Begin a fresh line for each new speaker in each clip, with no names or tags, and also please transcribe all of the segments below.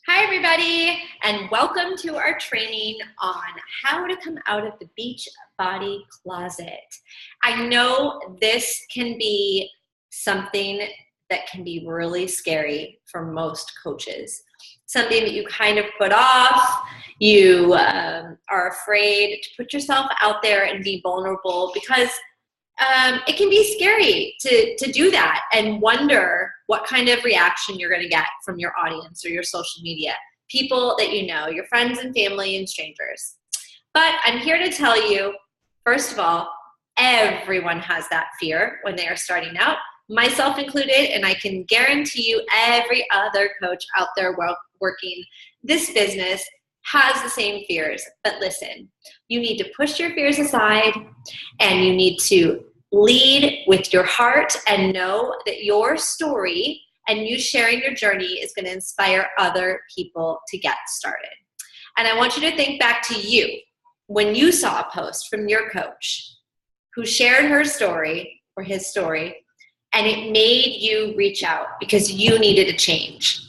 Hi, everybody, and welcome to our training on how to come out of the Beachbody closet. I know this can be something that can be really scary for most coaches, something that you kind of put off. You are afraid to put yourself out there and be vulnerable because it can be scary to do that and wonder what kind of reaction you're going to get from your audience or your social media, people that you know, your friends and family and strangers. But I'm here to tell you, first of all, everyone has that fear when they are starting out, myself included, and I can guarantee you every other coach out there working this business has the same fears. But listen, you need to push your fears aside and you need to lead with your heart and know that your story and you sharing your journey is going to inspire other people to get started. And I want you to think back to you when you saw a post from your coach who shared her story or his story and it made you reach out because you needed a change.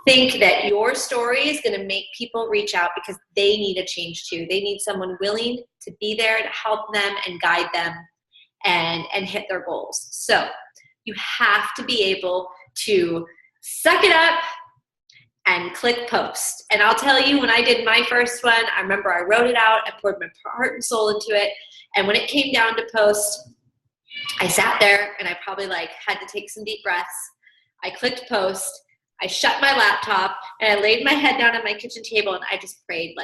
Think that your story is going to make people reach out because they need a change too. They need someone willing to be there to help them and guide them and hit their goals. So you have to be able to suck it up and click post. And I'll tell you, when I did my first one, I remember I wrote it out, I poured my heart and soul into it. And when it came down to post, I sat there and I probably had to take some deep breaths. I clicked post, I shut my laptop, and I laid my head down on my kitchen table and I just prayed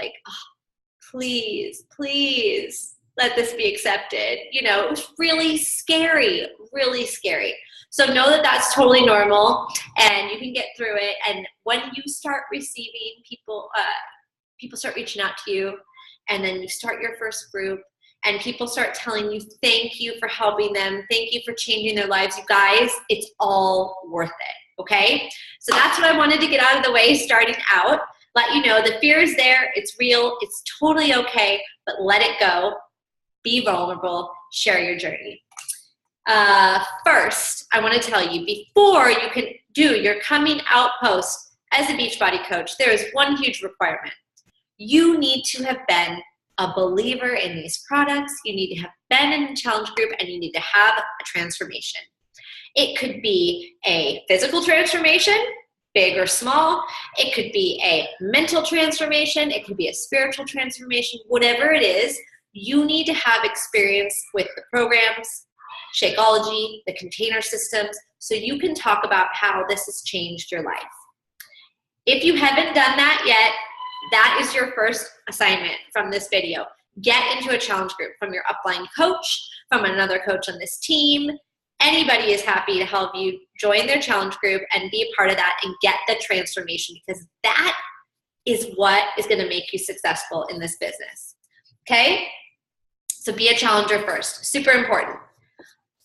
please, please let this be accepted. You know, it was really scary, really scary. So know that that's totally normal and you can get through it. And when you start receiving people start reaching out to you, and then you start your first group and people start telling you, thank you for helping them. Thank you for changing their lives. You guys, it's all worth it. Okay. So that's what I wanted to get out of the way starting out. Let you know the fear is there. It's real. It's totally okay, but let it go. Be vulnerable, share your journey. First, I want to tell you, before you can do your coming out post as a Beachbody coach, there is one huge requirement. You need to have been a believer in these products. You need to have been in a challenge group and you need to have a transformation. It could be a physical transformation, big or small. It could be a mental transformation. It could be a spiritual transformation. Whatever it is, you need to have experience with the programs, Shakeology, the container systems, so you can talk about how this has changed your life. If you haven't done that yet, that is your first assignment from this video. Get into a challenge group from your upline coach, from another coach on this team. Anybody is happy to help you join their challenge group and be a part of that and get the transformation, because that is what is going to make you successful in this business. Okay? So be a challenger first. Super important.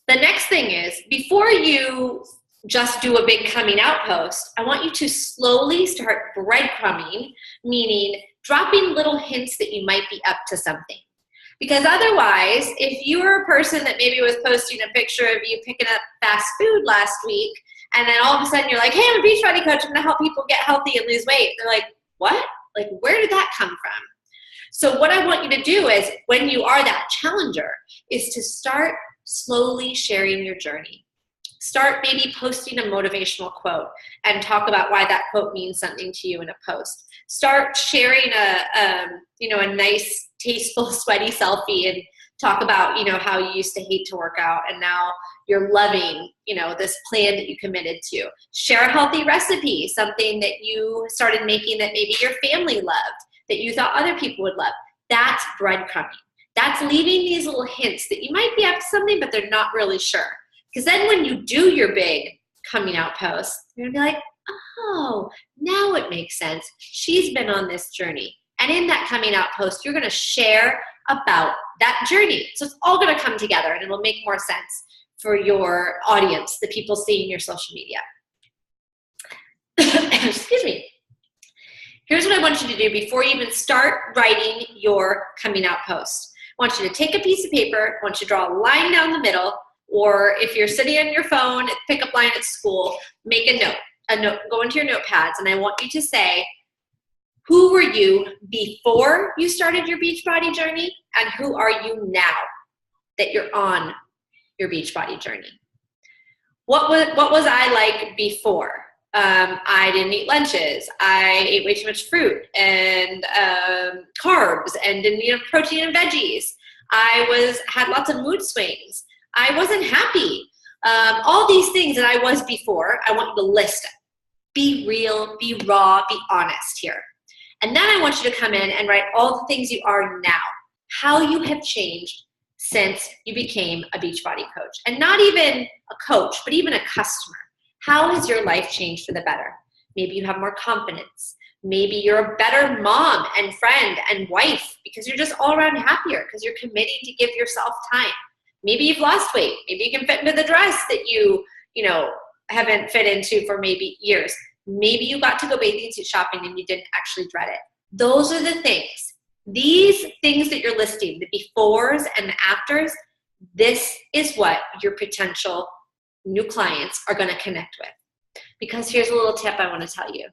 The next thing is, before you just do a big coming out post, I want you to slowly start breadcrumbing, meaning dropping little hints that you might be up to something. Because otherwise, if you're a person that maybe was posting a picture of you picking up fast food last week, and then all of a sudden you're like, hey, I'm a Beachbody coach, I'm going to help people get healthy and lose weight. They're like, what? Like, where did that come from? So what I want you to do is, when you are that challenger, is to start slowly sharing your journey. Start maybe posting a motivational quote and talk about why that quote means something to you in a post. Start sharing a nice, tasteful, sweaty selfie and talk about, how you used to hate to work out and now you're loving, this plan that you committed to. Share a healthy recipe, something that you started making that maybe your family loved, that you thought other people would love. That's breadcrumbing. That's leaving these little hints that you might be up to something, but they're not really sure. Because then when you do your big coming out post, you're going to be like, oh, now it makes sense. She's been on this journey. And in that coming out post, you're going to share about that journey. So it's all going to come together and it'll make more sense for your audience, the people seeing your social media. Excuse me. Here's what I want you to do before you even start writing your coming out post. I want you to take a piece of paper. I want you to draw a line down the middle, or if you're sitting on your phone at the pickup line at school, make a note. go into your notepads, and I want you to say, who were you before you started your Beachbody journey, and who are you now that you're on your Beachbody journey? What was I like before? I didn't eat lunches. I ate way too much fruit and carbs and didn't eat enough protein and veggies. I had lots of mood swings. I wasn't happy. All these things that I was before, I want you to list them. Be real, be raw, be honest here. And then I want you to come in and write all the things you are now, how you have changed since you became a Beachbody coach. And not even a coach, but even a customer. How has your life changed for the better? Maybe you have more confidence. Maybe you're a better mom and friend and wife because you're just all around happier because you're committing to give yourself time. Maybe you've lost weight. Maybe you can fit into the dress that you haven't fit into for maybe years. Maybe you got to go bathing suit shopping and you didn't actually dread it. Those are the things. These things that you're listing, the befores and the afters, this is what your potential new clients are going to connect with. Because here's a little tip I want to tell you.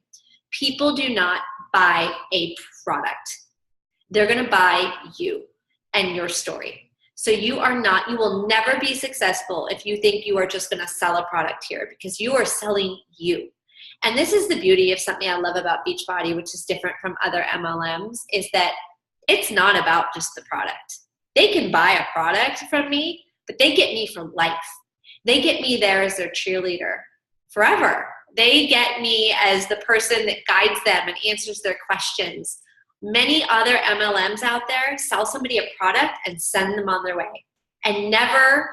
People do not buy a product. They're going to buy you and your story. So you will never be successful if you think you are just going to sell a product here, because you are selling you. And this is the beauty of something I love about Beachbody, which is different from other MLMs, is that it's not about just the product. They can buy a product from me, but they get me for life. They get me there as their cheerleader forever. They get me as the person that guides them and answers their questions. Many other MLMs out there sell somebody a product and send them on their way and never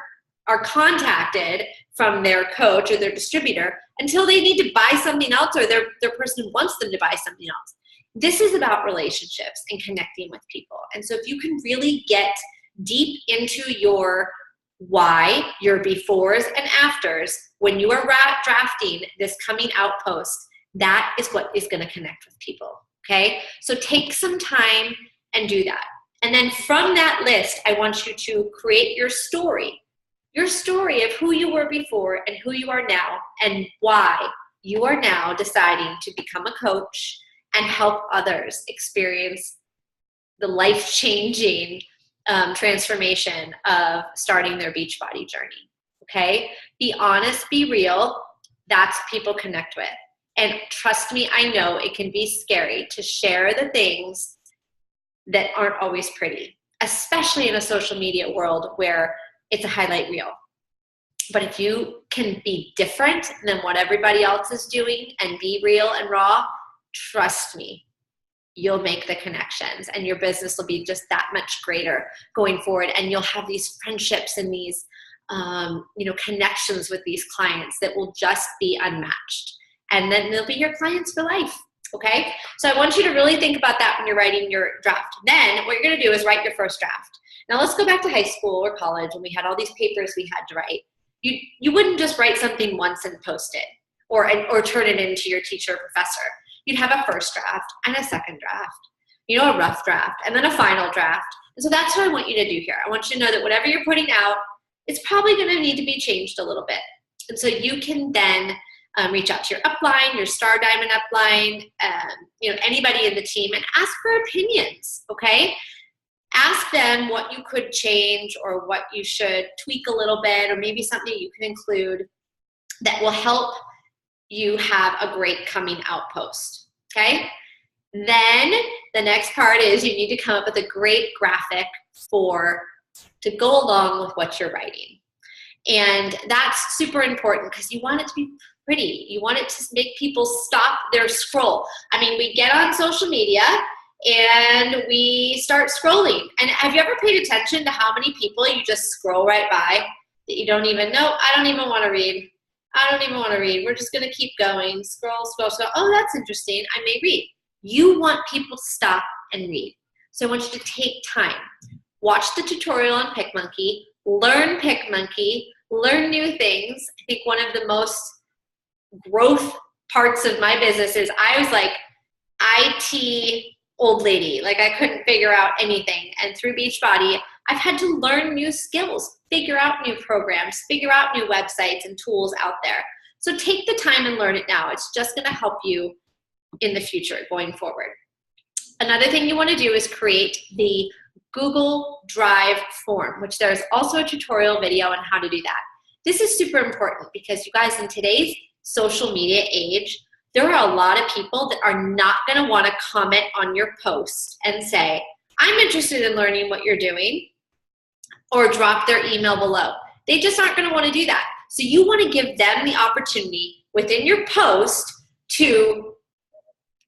are contacted from their coach or their distributor until they need to buy something else, or their person who wants them to buy something else. This is about relationships and connecting with people. And so if you can really get deep into your why, your befores and afters, when you are drafting this coming out post, that is what is going to connect with people. Okay? So take some time and do that. And then from that list, I want you to create your story of who you were before and who you are now, and why you are now deciding to become a coach and help others experience the life-changing transformation of starting their Beachbody journey. Okay? Be honest, be real. That's what people connect with. And trust me, I know it can be scary to share the things that aren't always pretty, especially in a social media world where it's a highlight reel. But if you can be different than what everybody else is doing and be real and raw, trust me, you'll make the connections and your business will be just that much greater going forward. And you'll have these friendships and these connections with these clients that will just be unmatched. And then they'll be your clients for life. Okay? So I want you to really think about that when you're writing your draft. Then what you're going to do is write your first draft. Now let's go back to high school or college when we had all these papers we had to write. You wouldn't just write something once and post it or turn it into your teacher or professor. You'd have a first draft and a second draft, a rough draft, and then a final draft. And so that's what I want you to do here. I want you to know that whatever you're putting out, it's probably going to need to be changed a little bit. And so you can then reach out to your upline, your Star Diamond upline, anybody in the team, and ask for opinions, okay? Ask them what you could change or what you should tweak a little bit, or maybe something you can include that will help you have a great coming out post, okay? Then the next part is you need to come up with a great graphic to go along with what you're writing. And that's super important because you want it to be pretty. You want it to make people stop their scroll. I mean, we get on social media and we start scrolling. And have you ever paid attention to how many people you just scroll right by that you don't even know? I don't even want to read. We're just going to keep going. Scroll. Oh, that's interesting. I may read. You want people to stop and read. So I want you to take time. Watch the tutorial on PicMonkey. Learn PicMonkey. Learn new things. I think one of the most growth parts of my business is I was like IT old lady. Like I couldn't figure out anything. And through Beachbody, I've had to learn new skills, figure out new programs, figure out new websites and tools out there. So take the time and learn it now. It's just going to help you in the future going forward. Another thing you want to do is create the Google Drive form, which there's also a tutorial video on how to do that. This is super important because you guys, in today's social media age, there are a lot of people that are not going to want to comment on your post and say, I'm interested in learning what you're doing, or drop their email below. They just aren't going to want to do that. So you want to give them the opportunity within your post to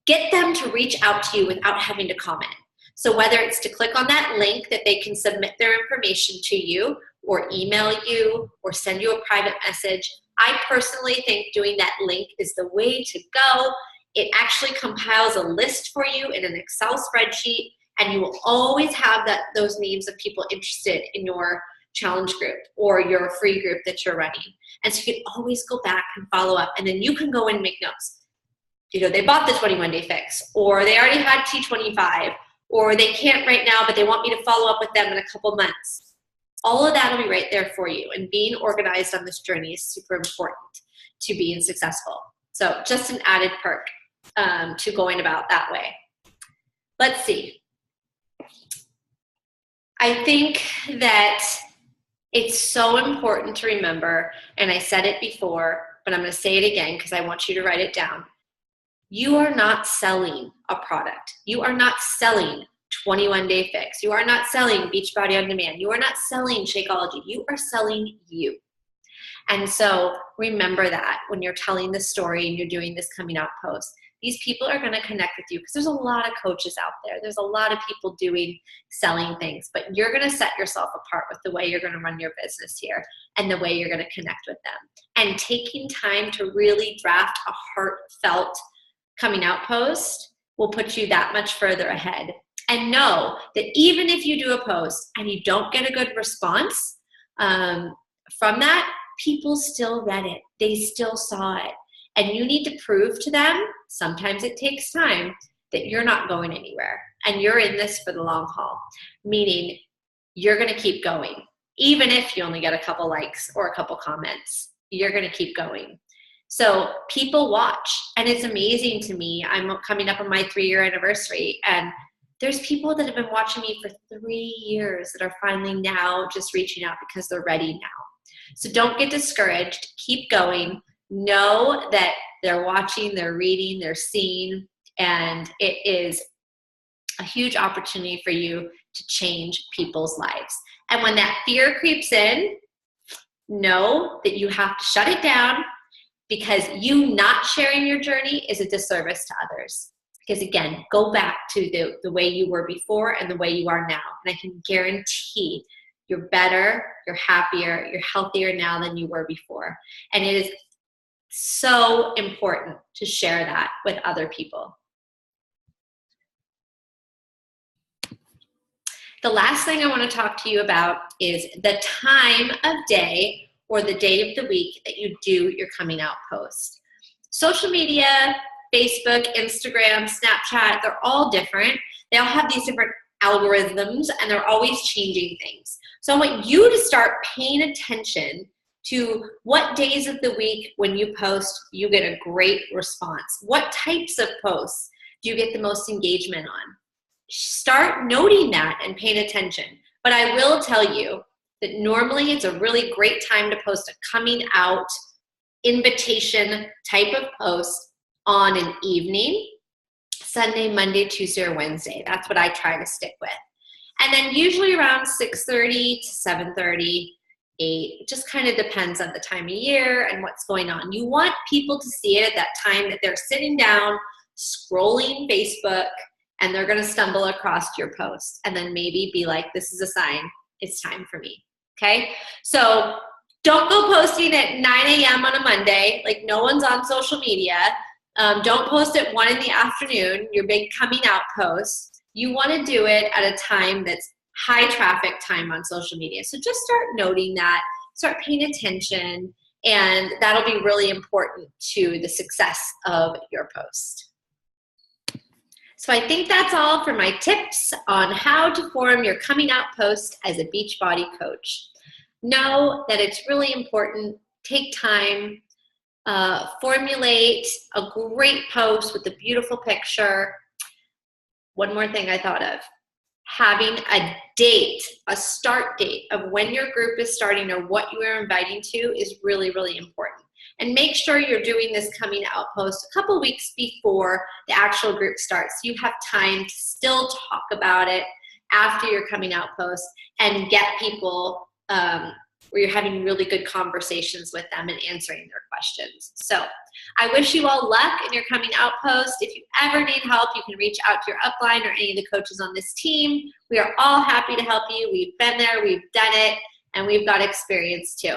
get them to reach out to you without having to comment. So whether it's to click on that link that they can submit their information to you, or email you, or send you a private message, I personally think doing that link is the way to go. It actually compiles a list for you in an Excel spreadsheet, and you will always have those names of people interested in your challenge group or your free group that you're running. And so you can always go back and follow up, and then you can go and make notes. You know, they bought the 21-day fix, or they already had T25, or they can't right now, but they want me to follow up with them in a couple months. All of that will be right there for you. And being organized on this journey is super important to being successful. So just an added perk to going about that way. Let's see. I think that it's so important to remember, and I said it before, but I'm going to say it again because I want you to write it down. You are not selling a product. You are not selling 21-day fix. You are not selling Beachbody on Demand. You are not selling Shakeology. You are selling you. And so remember that when you're telling the story and you're doing this coming out post. These people are going to connect with you because there's a lot of coaches out there. There's a lot of people selling things, but you're going to set yourself apart with the way you're going to run your business here and the way you're going to connect with them. And taking time to really draft a heartfelt coming out post will put you that much further ahead. And know that even if you do a post and you don't get a good response from that, people still read it. They still saw it. And you need to prove to them, sometimes it takes time, that you're not going anywhere. And you're in this for the long haul. Meaning you're going to keep going. Even if you only get a couple likes or a couple comments, you're going to keep going. So people watch. And it's amazing to me. I'm coming up on my 3-year anniversary. And there's people that have been watching me for 3 years that are finally now just reaching out because they're ready now. So don't get discouraged. Keep going. Know that they're watching, they're reading, they're seeing, and it is a huge opportunity for you to change people's lives. And when that fear creeps in, know that you have to shut it down, because you not sharing your journey is a disservice to others. Because again, go back to the way you were before and the way you are now. And I can guarantee you're better, you're happier, you're healthier now than you were before. And it is so important to share that with other people. The last thing I want to talk to you about is the time of day or the day of the week that you do your coming out post. Social media, Facebook, Instagram, Snapchat, they're all different. They all have these different algorithms and they're always changing things. So I want you to start paying attention to what days of the week when you post, you get a great response. What types of posts do you get the most engagement on? Start noting that and paying attention. But I will tell you that normally it's a really great time to post a coming out invitation type of post on an evening, Sunday, Monday, Tuesday, or Wednesday. That's what I try to stick with. And then usually around 6:30 to 7:30, 8, it just kind of depends on the time of year and what's going on. You want people to see it at that time that they're sitting down, scrolling Facebook, and they're going to stumble across your post and then maybe be like, this is a sign, it's time for me, okay? So don't go posting at 9 a.m. on a Monday, like no one's on social media. Don't post at 1 in the afternoon, your big coming out post. You want to do it at a time that's high traffic time on social media. So just start noting that, start paying attention, and that'll be really important to the success of your post. So I think that's all for my tips on how to form your coming out post as a Beachbody coach. Know that it's really important. Take time. formulate a great post with a beautiful picture. One more thing I thought of. Having a date, a start date of when your group is starting or what you are inviting to is really, really important. And make sure you're doing this coming out post a couple weeks before the actual group starts. You have time to still talk about it after your coming out post and get people where you're having really good conversations with them and answering their questions. So I wish you all luck in your coming out post. If you ever need help, you can reach out to your upline or any of the coaches on this team. We are all happy to help you. We've been there, we've done it, and we've got experience too.